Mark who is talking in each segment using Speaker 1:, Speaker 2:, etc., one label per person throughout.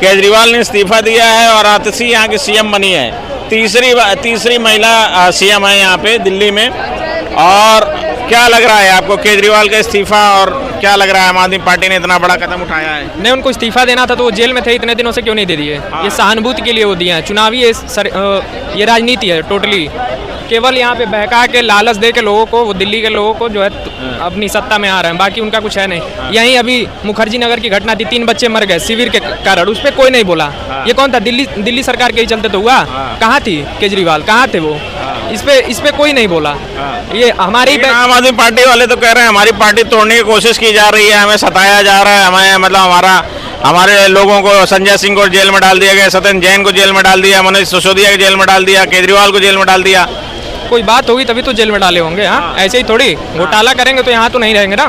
Speaker 1: केजरीवाल ने इस्तीफा दिया है और आतिशी यहाँ की सीएम बनी है। तीसरी महिला सीएम है यहाँ पे दिल्ली में। और क्या लग रहा है आपको केजरीवाल का इस्तीफा, और क्या लग रहा है आम आदमी पार्टी ने इतना बड़ा कदम उठाया है?
Speaker 2: नहीं, उनको इस्तीफा देना था तो वो जेल में थे इतने दिनों से, क्यों नहीं दे दिए? ये सहानुभूति के लिए वो दिए हैं। चुनावी ये राजनीति है टोटली। केवल यहाँ पे बहका के लालच दे के लोगों को, वो दिल्ली के लोगों को जो है अपनी सत्ता में आ रहे हैं, बाकी उनका कुछ है नहीं। यहीं अभी मुखर्जी नगर की घटना थी, 3 बच्चे मर गए शिविर के कारण, उस पर कोई नहीं बोला। ये कौन था? दिल्ली सरकार के ही चलते तो हुआ। कहाँ थी केजरीवाल, कहाँ थे वो? इस पे कोई नहीं बोला। ये हमारी
Speaker 1: आम आदमी पार्टी वाले तो कह रहे हैं हमारी पार्टी तोड़ने की कोशिश की जा रही है, हमें सताया जा रहा है, हमें मतलब हमारे लोगों को, संजय सिंह को जेल में डाल दिया गया, सत्येंद्र जैन को जेल में डाल दिया, मनोज सिसोदिया को जेल में डाल दिया, केजरीवाल को जेल में डाल दिया।
Speaker 2: कोई बात होगी तभी तो जेल में डाले होंगे। हाँ, ऐसे ही थोड़ी घोटाला करेंगे तो यहाँ तो नहीं रहेंगे ना।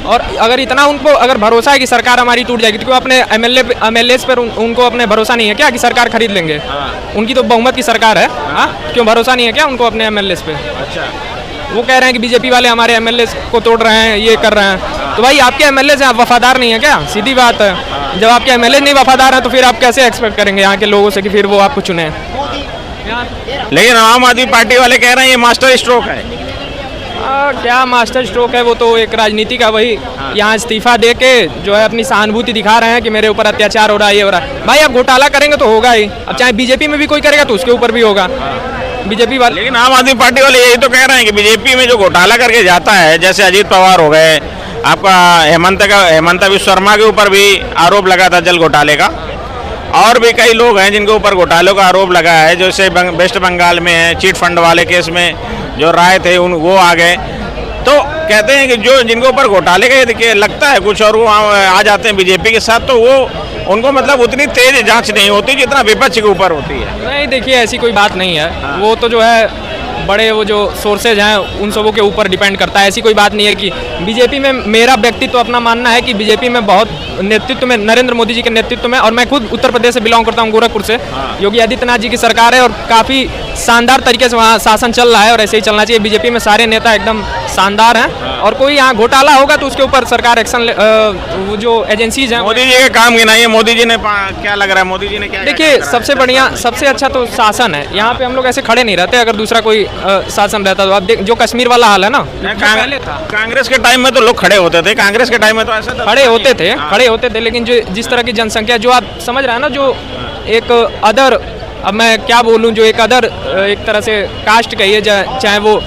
Speaker 2: और अगर इतना उनको अगर भरोसा है कि सरकार हमारी टूट जाएगी, तो क्यों अपने एमएलए पर उनको अपने भरोसा नहीं है क्या कि सरकार खरीद लेंगे? उनकी तो बहुमत की सरकार है। क्यों भरोसा नहीं है क्या उनको अपने एमएलए पे? अच्छा, वो कह रहे हैं कि बीजेपी वाले हमारे एमएलए को तोड़ रहे हैं, ये कर रहे हैं। तो भाई आपके एमएलए से आप वफादार नहीं है क्या? सीधी बात है। जब आपके एमएलए नहीं वफादार है तो फिर आप कैसे एक्सपेक्ट करेंगे यहाँ के लोगों से कि फिर वो आपको चुने?
Speaker 1: लेकिन आम आदमी पार्टी वाले कह रहे हैं ये मास्टर स्ट्रोक है।
Speaker 2: क्या मास्टर स्ट्रोक है? वो तो एक राजनीति का वही यहाँ इस्तीफा दे के जो है अपनी सहानुभूति दिखा रहे हैं कि मेरे ऊपर अत्याचार हो रहा है, ये हो रहा है। भाई आप घोटाला करेंगे तो होगा ही। अब चाहे बीजेपी में भी कोई करेगा तो उसके ऊपर भी होगा बीजेपी वाले।
Speaker 1: लेकिन आम आदमी पार्टी वाले यही तो कह रहे हैं कि बीजेपी में जो घोटाला करके जाता है, जैसे अजीत पवार हो गए, आपका हेमंत बिस्वा शर्मा के ऊपर भी आरोप लगा था जल घोटाले का, और भी कई लोग हैं जिनके ऊपर घोटालों का आरोप लगा है। जैसे वेस्ट बंगाल में है, चिट फंड वाले केस में जो राय थे वो आ गए। तो कहते हैं कि जो जिनके ऊपर घोटाले का लगता है कुछ और वो आ जाते हैं बीजेपी के साथ, तो वो उनको मतलब उतनी तेज जांच नहीं होती जितना विपक्ष के ऊपर होती है।
Speaker 2: नहीं, देखिए ऐसी कोई बात नहीं है। वो तो जो है बड़े वो जो सोर्सेज हैं उन सबों के ऊपर डिपेंड करता है। ऐसी कोई बात नहीं है कि बीजेपी में, मेरा व्यक्तित्व अपना मानना है कि बीजेपी में बहुत नेतृत्व में, नरेंद्र मोदी जी के नेतृत्व में, और मैं खुद उत्तर प्रदेश से बिलोंग करता हूँ, गोरखपुर से। योगी आदित्यनाथ जी की सरकार है और काफ़ी शानदार तरीके से वहाँ शासन चल रहा है और ऐसे ही चलना चाहिए। बीजेपी में सारे नेता एकदम शानदार हैं, और कोई यहाँ घोटाला होगा तो उसके ऊपर सरकार एक्शन, वो जो एजेंसीज हैं।
Speaker 1: मोदी जी के काम गिनाइए, मोदी जी ने क्या लग रहा है, मोदी जी ने क्या?
Speaker 2: देखिए सबसे बढ़िया, सबसे अच्छा तो शासन है। यहाँ पे हम लोग ऐसे खड़े नहीं रहते। अगर दूसरा कोई शासन रहता तो आप देख, जो कश्मीर वाला हाल है ना, पहले था।
Speaker 1: कांग्रेस के टाइम में तो लोग खड़े होते थे, कांग्रेस के टाइम में तो ऐसा
Speaker 2: खड़े होते थे, लेकिन जो जिस तरह की जनसंख्या जो आप समझ रहे हैं ना, जो एक अदर, अब मैं क्या बोलूं, जो एक अदर एक तरह से कास्ट कहिए, चाहे वो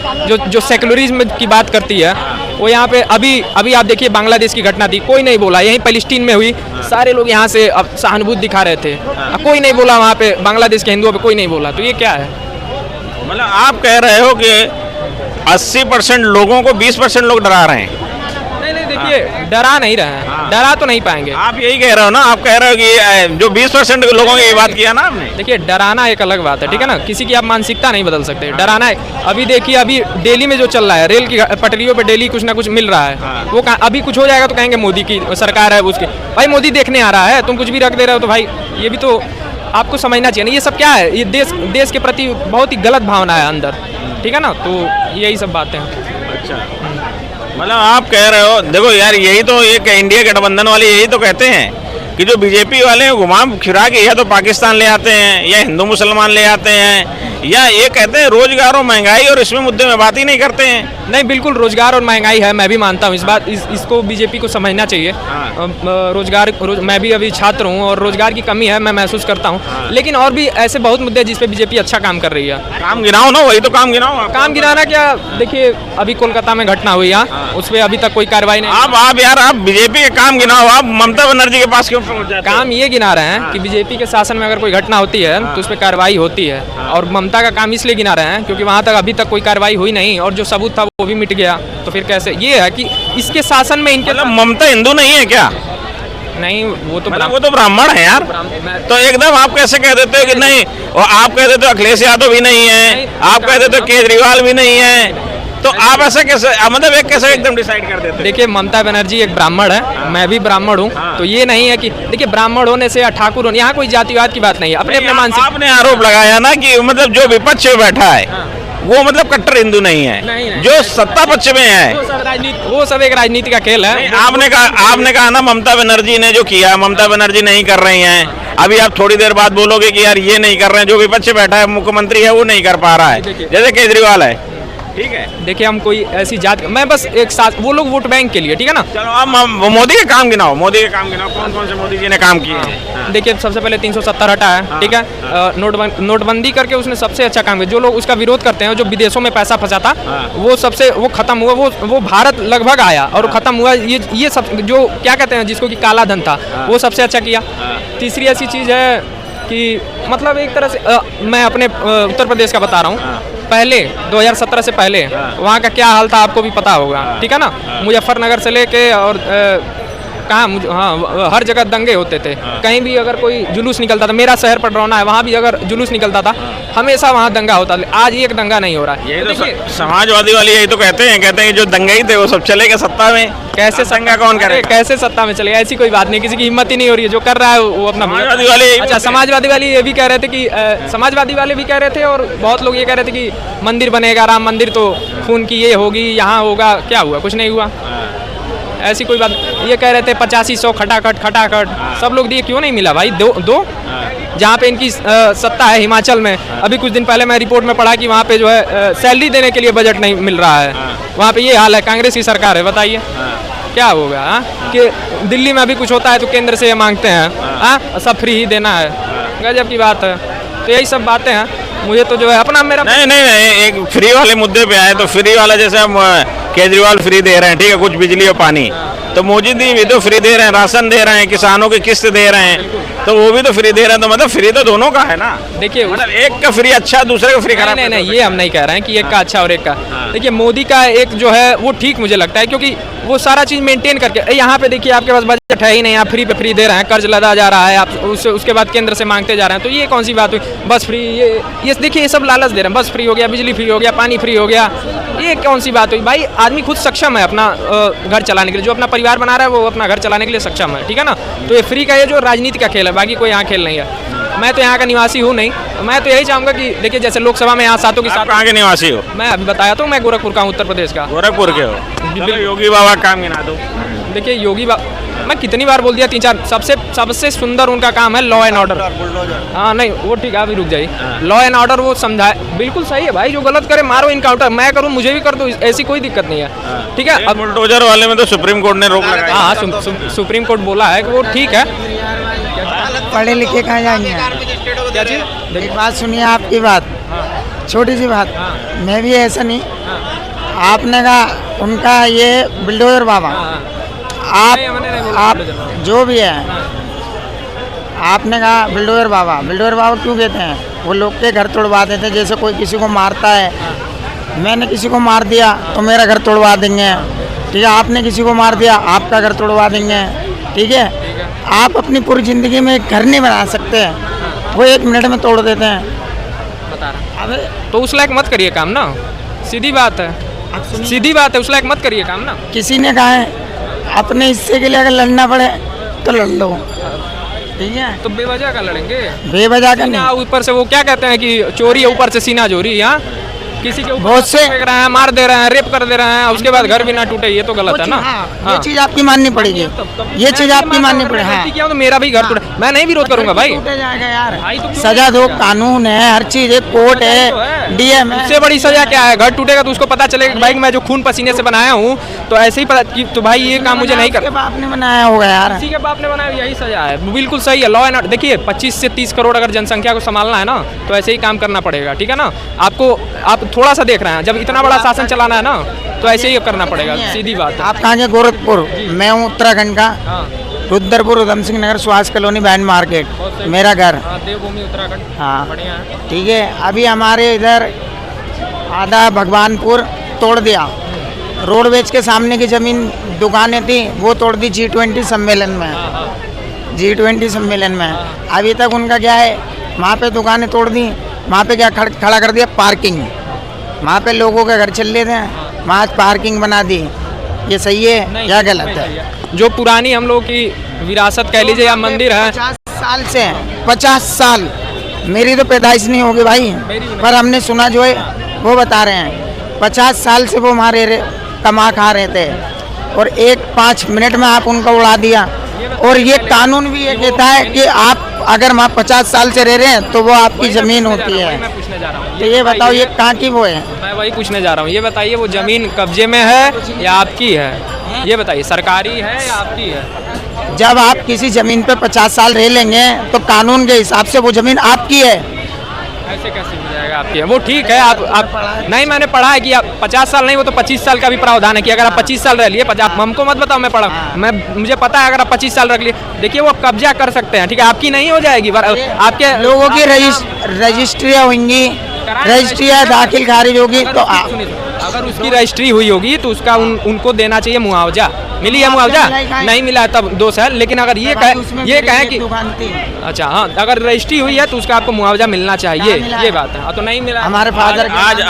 Speaker 2: जो सेकुलरिज्म की बात करती है, वो यहाँ पे अभी आप देखिए बांग्लादेश की घटना थी, कोई नहीं बोला। यहीं पैलेस्टीन में हुई, सारे लोग यहाँ से अब सहानुभूति दिखा रहे थे, कोई नहीं बोला वहाँ पे, बांग्लादेश के हिंदुओं पे कोई नहीं बोला। तो ये क्या है?
Speaker 1: मतलब आप कह रहे हो कि 80% लोगों को 20% लोग डरा रहे हैं?
Speaker 2: नहीं, देखिए डरा नहीं रहे हैं, डरा तो नहीं पाएंगे।
Speaker 1: आप यही कह रहे हो ना, आप कह रहे हो कि जो 20% के लोगों की बात किया ना आपने।
Speaker 2: देखिए डराना एक अलग बात है, ठीक है ना, किसी की आप मानसिकता नहीं बदल सकते। डराना है, अभी देखिए अभी दिल्ली में जो चल रहा है, रेल की पटरियों पे डेली कुछ ना कुछ मिल रहा है, वो अभी कुछ हो जाएगा तो कहेंगे मोदी की सरकार है उसकी। भाई मोदी देखने आ रहा है, तुम कुछ भी रख दे रहे हो, तो भाई ये भी तो आपको समझना चाहिए ना। ये सब क्या है? ये देश के प्रति बहुत ही गलत भावना है अंदर, ठीक है ना। तो यही सब बातें हैं।
Speaker 1: अच्छा, मतलब आप कह रहे हो, देखो यार, यही तो एक इंडिया गठबंधन वाले यही तो कहते हैं कि जो बीजेपी वाले घुमा फिरा के या तो पाकिस्तान ले आते हैं, या हिंदू मुसलमान ले आते हैं, या ये कहते हैं रोजगार और महंगाई, और इसमें मुद्दे में बात ही नहीं करते हैं।
Speaker 2: नहीं, बिल्कुल रोजगार और महंगाई है, मैं भी मानता हूँ इस बात, इसको बीजेपी को समझना चाहिए। मैं भी अभी छात्र हूँ और रोजगार की कमी है, मैं महसूस करता हूँ। लेकिन और भी ऐसे बहुत मुद्दे हैं जिस पे बीजेपी अच्छा काम कर रही है।
Speaker 1: काम गिनाओ ना, वही तो काम गिनाओ।
Speaker 2: काम गिनाना क्या? देखिए अभी कोलकाता में घटना हुई है, उस पर अभी तक कोई कार्रवाई नहीं।
Speaker 1: आप बीजेपी के काम गिनाओ, आप ममता बनर्जी के पास क्यों पहुंच जाते?
Speaker 2: काम ये गिना रहे हैं कि बीजेपी के शासन में अगर कोई घटना होती है तो उस पर कार्रवाई होती है, और ममता का काम इसलिए गिना रहे हैं क्योंकि वहाँ तक अभी तक कोई कार्रवाई हुई नहीं, और जो सबूत था वो भी मिट गया। तो फिर कैसे? ये है कि इसके शासन में इनके,
Speaker 1: मतलब ममता हिंदू नहीं है क्या?
Speaker 2: नहीं, वो
Speaker 1: तो ब्राह्मण है यार। तो एकदम आप कैसे कह देते हो कि नहीं, और आप कह देते हो अखिलेश यादव भी नहीं है, आप कह देते हो केजरीवाल भी नहीं है, तो आप ऐसा कैसे, मतलब एक कैसे एकदम डिसाइड कर देते?
Speaker 2: देखिए ममता बनर्जी एक ब्राह्मण है, मैं भी ब्राह्मण हूँ, तो ये नहीं है कि देखिए ब्राह्मण होने से या ठाकुर होने, यहाँ कोई जातिवाद की बात नहीं है। अपने मानसिक,
Speaker 1: आपने आरोप लगाया ना कि मतलब जो विपक्ष में बैठा है वो मतलब कट्टर हिंदू नहीं है,
Speaker 2: नहीं।
Speaker 1: जो सत्ता पक्ष में है
Speaker 2: वो सब एक राजनीति का खेल है।
Speaker 1: आपने कहा ना ममता बनर्जी ने जो किया, ममता बनर्जी नहीं कर रही हैं। अभी आप थोड़ी देर बाद बोलोगे कि यार ये नहीं कर रहे हैं, जो विपक्ष बैठा है मुख्यमंत्री है वो नहीं कर पा रहा है, जैसे केजरीवाल है। ठीक है,
Speaker 2: देखिए हम कोई ऐसी जात, मैं बस एक साथ, वो लोग वोट बैंक के लिए, ठीक है ना।
Speaker 1: चलो अब मोदी के काम गिनाओ, मोदी के काम गिनाओ, कौन कौन से मोदी जी ने काम किए हैं।
Speaker 2: देखिए सबसे पहले 370 हटा है, ठीक है। नोटबंदी करके उसने सबसे अच्छा काम किया। जो लोग उसका विरोध करते हैं, जो विदेशों में पैसा फंसाता, वो खत्म हुआ, वो भारत लगभग आया और खत्म हुआ। ये सब जो क्या कहते हैं जिसको कि काला धन था, वो सबसे अच्छा किया। तीसरी ऐसी चीज़ है कि मतलब एक तरह से मैं अपने उत्तर प्रदेश का बता रहा हूँ, पहले 2017 से पहले वहाँ का क्या हाल था आपको भी पता होगा, ठीक है ना। मुजफ्फरनगर से लेके और हर जगह दंगे होते थे। कहीं भी अगर कोई जुलूस निकलता था, मेरा शहर पडरौना है, वहाँ भी अगर जुलूस निकलता था हमेशा वहाँ दंगा होता था। आज एक दंगा नहीं हो रहा है।
Speaker 1: ये तो समाजवादी वाले यही तो कहते हैं कि जो दंगाई थे वो सब चलेगा सत्ता में,
Speaker 2: कैसे
Speaker 1: दंगा कौन करे,
Speaker 2: कैसे सत्ता में चलेगा। ऐसी कोई बात नहीं, किसी की हिम्मत ही नहीं हो रही है। जो कर रहा है वो अपना
Speaker 1: समाजवादी वाले।
Speaker 2: अच्छा, समाजवादी वाले ये भी कह रहे थे कि समाजवादी वाले भी कह रहे थे और बहुत लोग ये कह रहे थे कि मंदिर बनेगा, राम मंदिर, तो खून की ये होगी, यहाँ होगा। क्या हुआ? कुछ नहीं हुआ। ऐसी कोई बात। ये कह रहे थे 8500 खटाखट सब लोग दिए, क्यों नहीं मिला भाई? दो जहाँ पे इनकी सत्ता है हिमाचल में। अभी कुछ दिन पहले मैं रिपोर्ट में पढ़ा कि वहाँ पे जो है सैलरी देने के लिए बजट नहीं मिल रहा है। वहाँ पे ये हाल है, कांग्रेस की सरकार है, बताइए क्या होगा। कि दिल्ली में अभी कुछ होता है तो केंद्र से ये मांगते हैं सब फ्री ही देना है। गजब की बात है। तो यही सब बातें हैं। मुझे तो जो है अपना मेरा
Speaker 1: नहीं एक फ्री वाले मुद्दे पे आए तो फ्री वाला जैसे हम केजरीवाल फ्री दे रहे हैं, ठीक है, कुछ बिजली और पानी, तो मोदी जी भी तो फ्री दे रहे हैं, राशन दे रहे हैं, किसानों की किस्त दे रहे हैं, तो वो भी तो फ्री दे रहे हैं। तो मतलब फ्री तो दोनों का है ना।
Speaker 2: देखिए
Speaker 1: मतलब एक का फ्री अच्छा, दूसरे का फ्री खराब।
Speaker 2: नहीं, ये हम नहीं कह रहे हैं कि एक का अच्छा और एक का। देखिए मोदी का एक जो है वो ठीक मुझे लगता है, क्योंकि वो सारा चीज़ मेंटेन करके। यहाँ पे देखिए आपके पास बजट है ही नहीं, आप फ्री पे फ्री दे रहे हैं, कर्ज लदा जा रहा है, आप उसके बाद केंद्र से मांगते जा रहे हैं। तो ये कौन सी बात हुई? बस फ्री, ये देखिए ये सब लालच दे रहे हैं। बस फ्री हो गया, बिजली फ्री हो गया, पानी फ्री हो गया, ये कौन सी बात हुई भाई? आदमी खुद सक्षम है अपना घर चलाने के लिए, जो अपना परिवार बना रहा है वो अपना घर चलाने के लिए सक्षम है, ठीक है ना। तो ये फ्री का ये जो राजनीति का खेल है, बाकी कोई यहाँ खेल नहीं है। मैं तो यहाँ का निवासी हूँ नहीं, मैं तो यही चाहूँगा कि देखिए जैसे लोकसभा में यहाँ सातों की सात।
Speaker 1: कहाँ के निवासी हो?
Speaker 2: मैं अभी बताया तो मैं गोरखपुर का हूँ, उत्तर प्रदेश का।
Speaker 1: गोरखपुर के हो? योगी बाबा काम गिना दो।
Speaker 2: देखिए योगी बाबा, मैं कितनी बार बोल दिया, 3-4। सबसे सुंदर उनका काम है लॉ एंड ऑर्डर। हाँ नहीं वो ठीक है, अभी रुक जाइए। लॉ एंड ऑर्डर वो समझाए, बिल्कुल सही है भाई। जो गलत करे मारो, इनकाउंटर मैं करूँ, मुझे भी कर दो, ऐसी कोई दिक्कत नहीं है, ठीक है। अब
Speaker 1: बुलडोजर वाले में तो सुप्रीम कोर्ट ने रोक लगाई।
Speaker 2: हाँ सुप्रीम कोर्ट बोला है कि वो ठीक है।
Speaker 3: पढ़े लिखे कहाँ जाएंगे?
Speaker 2: क्या चीज़?
Speaker 3: एक बात सुनिए, आपकी बात, छोटी सी बात, मैं भी ऐसा नहीं। आपने कहा उनका ये बुलडोजर बाबा, आप जो भी है, आपने कहा बुलडोजर बाबा क्यों कहते हैं? वो लोग के घर तोड़वा देते हैं। जैसे कोई किसी को मारता है, मैंने किसी को मार दिया तो मेरा घर तोड़वा देंगे, ठीक है। आपने किसी को मार दिया, आपका घर तोड़वा देंगे, ठीक है। आप अपनी पूरी ज़िंदगी में एक घर नहीं बना सकते, वो 1 मिनट में तोड़ देते हैं।
Speaker 2: बता रहा।
Speaker 3: अबे
Speaker 2: तो उस लायक मत करिए काम ना, सीधी बात है, सीधी बात है, उस लायक मत करिए काम ना।
Speaker 3: किसी ने कहा है अपने हिस्से के लिए अगर लड़ना पड़े तो लड़ लो, ठीक है।
Speaker 2: तो बेवजह का लड़ेंगे?
Speaker 3: बेवजह का
Speaker 2: सीना
Speaker 3: नहीं।
Speaker 2: ऊपर से वो क्या कहते हैं कि चोरी है, ऊपर से सीना चोरी। यहाँ किसी के ऊपर
Speaker 3: बहुत से
Speaker 2: फेंक रहे हैं, मार दे रहे हैं, रेप कर दे रहे हैं, उसके बाद घर भी ना टूटे, ये तो गलत है ना।
Speaker 3: ये चीज आपकी माननी पड़ेगी, ये चीज आपकी माननी पड़ेगी। हाँ,
Speaker 2: किया तो मेरा भी घर टूटे, मैं नहीं विरोध करूंगा भाई।
Speaker 3: टूटे जाएगा यार,
Speaker 2: भाई तो
Speaker 3: सजा दो, कानून है, हर चीज है, कोर्ट है, डीएम है।
Speaker 2: उससे बड़ी सजा क्या है? घर टूटेगा तो उसको पता चलेगा भाई मैं जो खून पसीने से बनाया हूँ, तो ऐसे ही पता कि तो भाई ये काम मुझे नहीं कर।
Speaker 3: बाप ने बनाया होगा यार,
Speaker 2: किसी के बाप ने बनाया, यही सजा है, बिल्कुल सही है। लॉ एंड ऑर्डर देखिए 25 से 30 करोड़ अगर जनसंख्या को संभालना है ना, तो ऐसे ही काम करना पड़ेगा, ठीक है ना। आप थोड़ा सा देख रहे हैं, जब इतना बड़ा शासन चलाना है ना, तो ऐसे ही करना पड़ेगा, सीधी बात है।
Speaker 3: आप कहाँ के? गोरखपुर। मैं हूँ उत्तराखंड का, Rudrapur, Udham Singh Nagar, Suhas colony, ban market मेरा घर।
Speaker 2: देवभूमि उत्तराखंड।
Speaker 3: हाँ
Speaker 2: बढ़िया है।
Speaker 3: ठीक है। अभी हमारे इधर आधा भगवानपुर तोड़ दिया, रोडवेज के सामने की जमीन दुकानें थी वो तोड़ दी G20 सम्मेलन में, G20 सम्मेलन में। अभी तक उनका क्या है, वहाँ पे दुकानें तोड़ दी, वहाँ पे क्या खड़ा कर दिया, पार्किंग। वहाँ पे लोगों के घर चल लेते हैं, वहाँ पार्किंग बना दी। ये सही है या गलत है?
Speaker 2: जो पुरानी हम लोग की विरासत कह लीजिए या मंदिर है,
Speaker 3: 50 साल से, 50 साल, मेरी तो पैदाइश नहीं होगी भाई, पर हमने सुना जो है वो बता रहे हैं 50 साल से वो हमारे कमा खा रहे थे, और 1-5 मिनट में आप उनका उड़ा दिया। और ये कानून भी ये कहता है कि आप अगर वहाँ 50 साल से रह रहे हैं तो वो आपकी जमीन होती
Speaker 2: वही
Speaker 3: है।
Speaker 2: मैं पूछने जा रहा हूँ।
Speaker 3: तो ये बताओ ये कहाँ की वो है?
Speaker 2: मैं वही पूछने जा रहा हूँ। ये बताइए वो जमीन कब्जे में है या आपकी है? ये बताइए सरकारी है या आपकी है?
Speaker 3: जब आप किसी जमीन पे 50 साल रह लेंगे तो कानून के हिसाब से वो जमीन आपकी है।
Speaker 2: ऐसे कैसे हो जाएगा आपकी है? वो ठीक है आप नहीं, मैंने पढ़ा है कि आप 50 साल नहीं, वो तो 25 साल का भी प्रावधान है कि अगर आप 25 साल रह लिए, हमको मत बताओ, मैं पढ़ा, मैं मुझे पता है अगर आप 25 साल रख लिए, देखिए वो कब्जा कर सकते हैं, ठीक है, आपकी नहीं हो जाएगी, आपके
Speaker 3: लोगों की रजिस्ट्रियाँ होंगी, रजिस्ट्रियाँ दाखिल खारिज होगी तो
Speaker 2: अगर उसकी रजिस्ट्री हुई होगी तो उसका उनको देना चाहिए मुआवजा। मिली है मुआवजा? नहीं मिला है तब दोष है, लेकिन अगर ये कहें कि अच्छा हाँ, अगर रजिस्ट्री हुई है तो उसका आपको मुआवजा मिलना चाहिए, ये बात है। तो नहीं मिला
Speaker 3: हमारे फादर
Speaker 1: आज